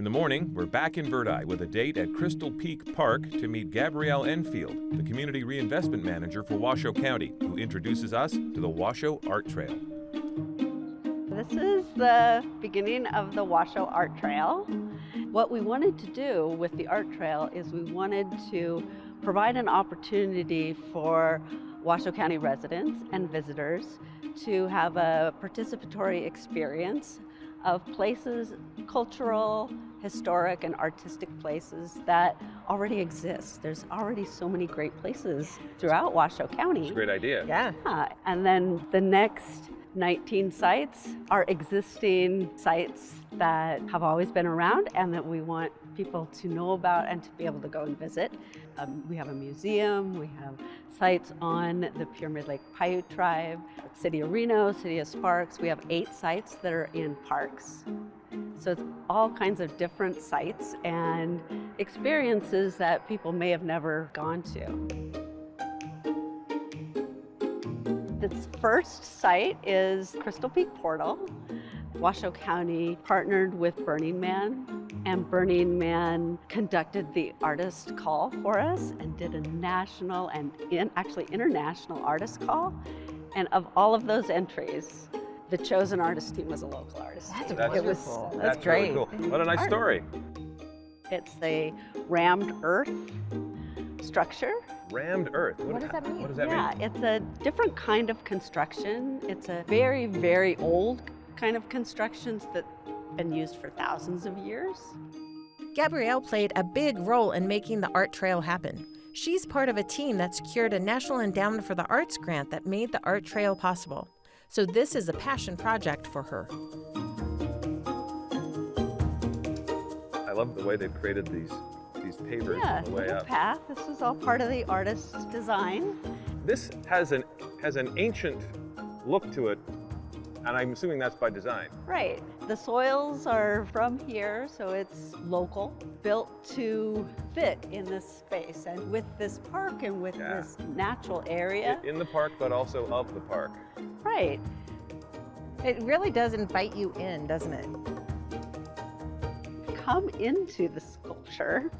the morning, we're back in Verdi with a date at Crystal Peak Park to meet Gabrielle Enfield, the Community Reinvestment Manager for Washoe County, who introduces us to the Washoe ArTrail. This is the beginning of the Washoe ArTrail. What we wanted to do with the ArTrail is we wanted to provide an opportunity for Washoe County residents and visitors to have a participatory experience of places, cultural, historic, and artistic places that already exist. There's already so many great places throughout Washoe County. It's a great idea. Yeah. And then the next 19 sites are existing sites that have always been around and that we want people to know about and to be able to go and visit. We have a museum, we have sites on the Pyramid Lake Paiute tribe, City of Reno, City of Sparks. We have 8 sites that are in parks. So it's all kinds of different sites and experiences that people may have never gone to. This first site is Crystal Peak Portal. Washoe County partnered with Burning Man, and Burning Man conducted the artist call for us and did a national and actually international artist call. And of all of those entries, the chosen artist team was a local artist. That's great. Really cool. What a nice story. It's a rammed earth structure. Rammed earth. What does that mean? What does that Yeah, mean? it's a different kind of construction. It's a very, very old kind of constructions that have been used for thousands of years. Gabrielle played a big role in making the art trail happen. She's part of a team that secured a National Endowment for the Arts grant that made the art trail possible. So this is a passion project for her. I love the way they've created these pavers on the way up. Path. This was all part of the artist's design. This has an ancient look to it, and I'm assuming that's by design. Right. The soils are from here, so it's local, built to fit in this space. And with this park and with this natural area. In the park, but also of the park. Right. It really does invite you in, doesn't it? Come into the sculpture.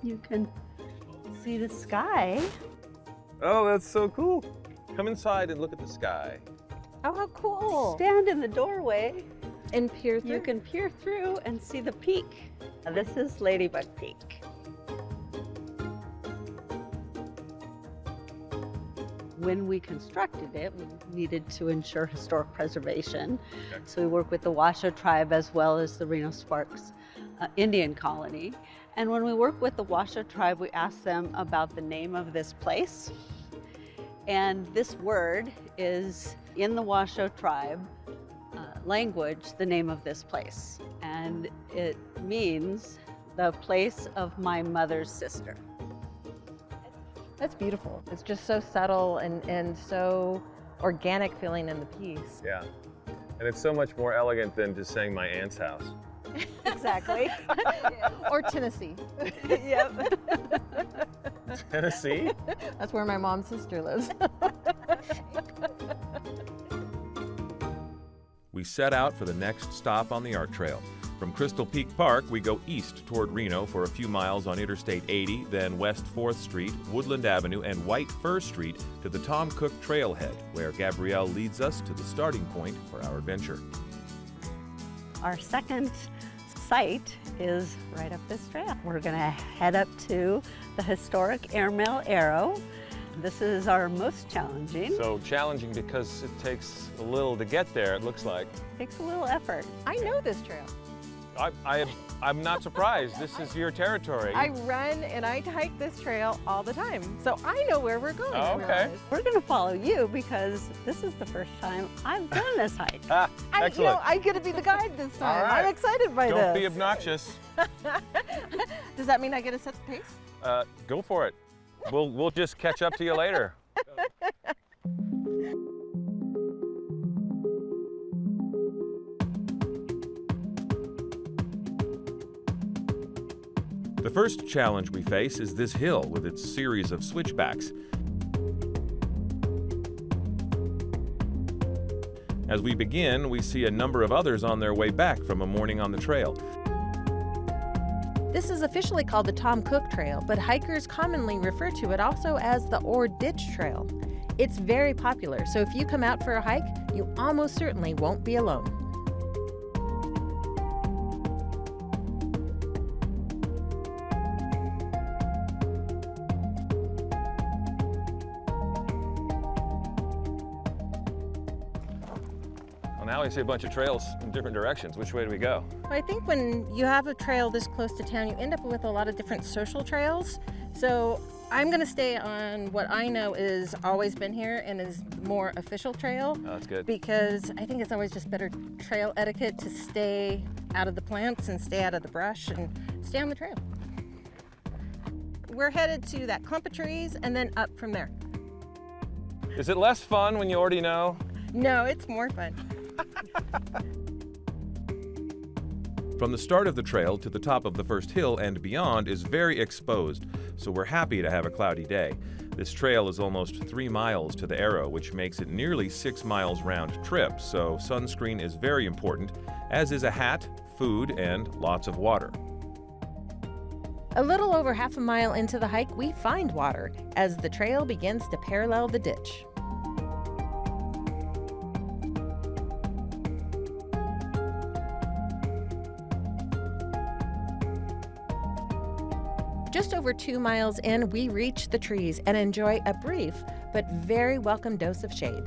You can see the sky. Oh, that's so cool. Come inside and look at the sky. Oh, how cool. Stand in the doorway. And peer through. You can peer through and see the peak. This is Ladybug Peak. When we constructed it, we needed to ensure historic preservation. Okay. So we work with the Washoe tribe as well as the Reno Sparks Indian colony. And when we work with the Washoe tribe, we ask them about the name of this place. And this word is in the Washoe tribe language, the name of this place. And it means the place of my mother's sister. That's beautiful. It's just so subtle and so organic feeling in the piece. Yeah. And it's so much more elegant than just saying my aunt's house. Exactly. Or Tennessee. Yep. Tennessee? That's where my mom's sister lives. We set out for the next stop on the art trail. From Crystal Peak Park, we go east toward Reno for a few miles on Interstate 80, then West 4th Street, Woodland Avenue, and White Fir Street to the Tom Cook Trailhead, where Gabrielle leads us to the starting point for our adventure. Our second site is right up this trail. We're going to head up to the historic Airmail Arrow. This is our most challenging. So challenging because it takes a little to get there, it looks like. Takes a little effort. I know this trail. I'm not surprised. This is your territory. I run and I hike this trail all the time, so I know where we're going. Oh, okay. We're going to follow you because this is the first time I've done this hike. Excellent. I'm going to be the guide this time. All right. I'm excited by this. Don't be obnoxious. Does that mean I get to set the pace? Go for it. We'll just catch up to you later. The first challenge we face is this hill with its series of switchbacks. As we begin, we see a number of others on their way back from a morning on the trail. This is officially called the Tom Cook Trail, but hikers commonly refer to it also as the Ore Ditch Trail. It's very popular, so if you come out for a hike, you almost certainly won't be alone. Now we see a bunch of trails in different directions. Which way do we go? Well, I think when you have a trail this close to town, you end up with a lot of different social trails. So I'm going to stay on what I know is always been here and is more official trail. Oh, that's good. Because I think it's always just better trail etiquette to stay out of the plants and stay out of the brush and stay on the trail. We're headed to that clump of trees and then up from there. Is it less fun when you already know? No, it's more fun. From the start of the trail to the top of the first hill and beyond is very exposed, so we're happy to have a cloudy day. This trail is almost 3 miles to the arrow, which makes it nearly 6 miles round trip, so sunscreen is very important, as is a hat, food, and lots of water. A little over half a mile into the hike, we find water as the trail begins to parallel the ditch. Just over 2 miles in, we reach the trees and enjoy a brief but very welcome dose of shade.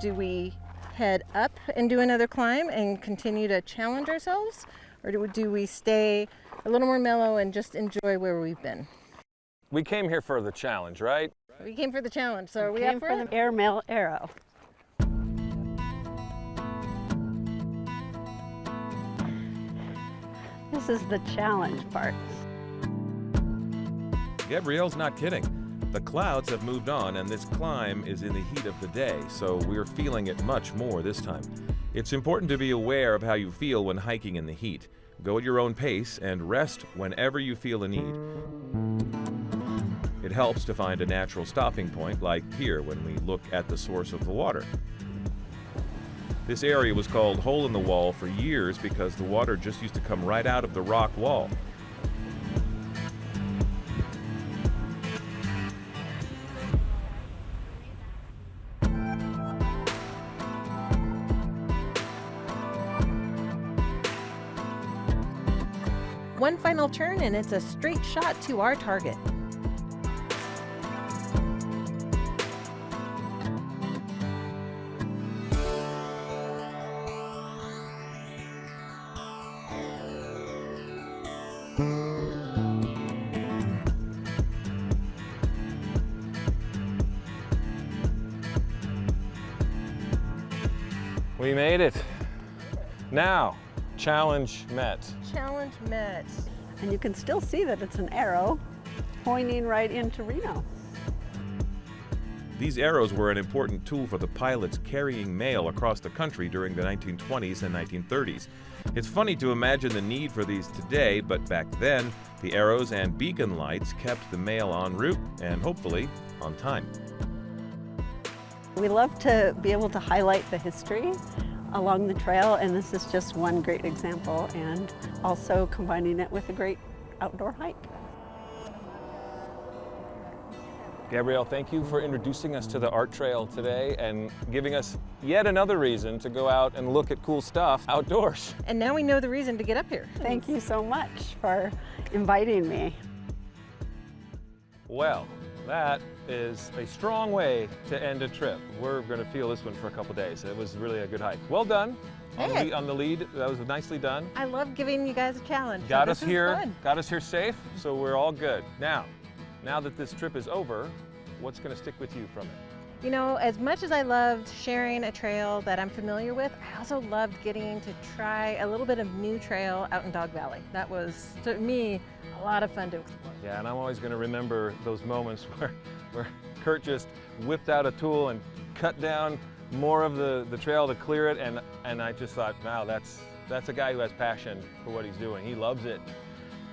Do we head up and do another climb and continue to challenge ourselves? Or do we stay a little more mellow and just enjoy where we've been? We came here for the challenge, right? We came for the challenge, so are we Came up for for it? the airmail arrow. This is the challenge part. Gabrielle's not kidding. The clouds have moved on and this climb is in the heat of the day, so we're feeling it much more this time. It's important to be aware of how you feel when hiking in the heat. Go at your own pace and rest whenever you feel a need. It helps to find a natural stopping point like here when we look at the source of the water. This area was called Hole in the Wall for years because the water just used to come right out of the rock wall. One final turn and it's a straight shot to our target. We made it. Now, challenge met. Challenge met. And you can still see that it's an arrow pointing right into Reno. These arrows were an important tool for the pilots carrying mail across the country during the 1920s and 1930s. It's funny to imagine the need for these today, but back then, the arrows and beacon lights kept the mail en route and hopefully on time. We love to be able to highlight the history along the trail, and this is just one great example, and also combining it with a great outdoor hike. Gabrielle, thank you for introducing us to the ArTrail today and giving us yet another reason to go out and look at cool stuff outdoors. And now we know the reason to get up here. Thank you so much for inviting me. Well, that is a strong way to end a trip. We're going to feel this one for a couple days. It was really a good hike. Well done. Hey. On the lead, that was nicely done. I love giving you guys a challenge. Got so us this is here, fun. got us here safe, so we're all good. Now that this trip is over, what's going to stick with you from it? You know, as much as I loved sharing a trail that I'm familiar with, I also loved getting to try a little bit of new trail out in Dog Valley. That was, to me, a lot of fun to explore. Yeah, and I'm always going to remember those moments where Kurt just whipped out a tool and cut down more of the trail to clear it, and I just thought, wow, that's a guy who has passion for what he's doing. He loves it.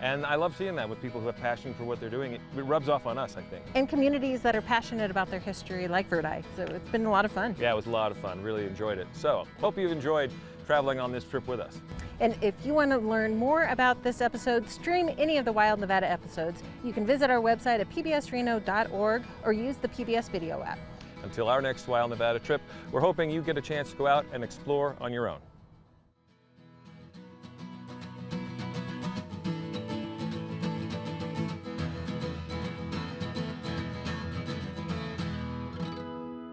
And I love seeing that with people who have passion for what they're doing. It rubs off on us, I think. And communities that are passionate about their history, like Verdi. So it's been a lot of fun. Yeah, it was a lot of fun. Really enjoyed it. So, hope you've enjoyed traveling on this trip with us. And if you want to learn more about this episode, stream any of the Wild Nevada episodes, you can visit our website at pbsreno.org or use the PBS video app. Until our next Wild Nevada trip, we're hoping you get a chance to go out and explore on your own.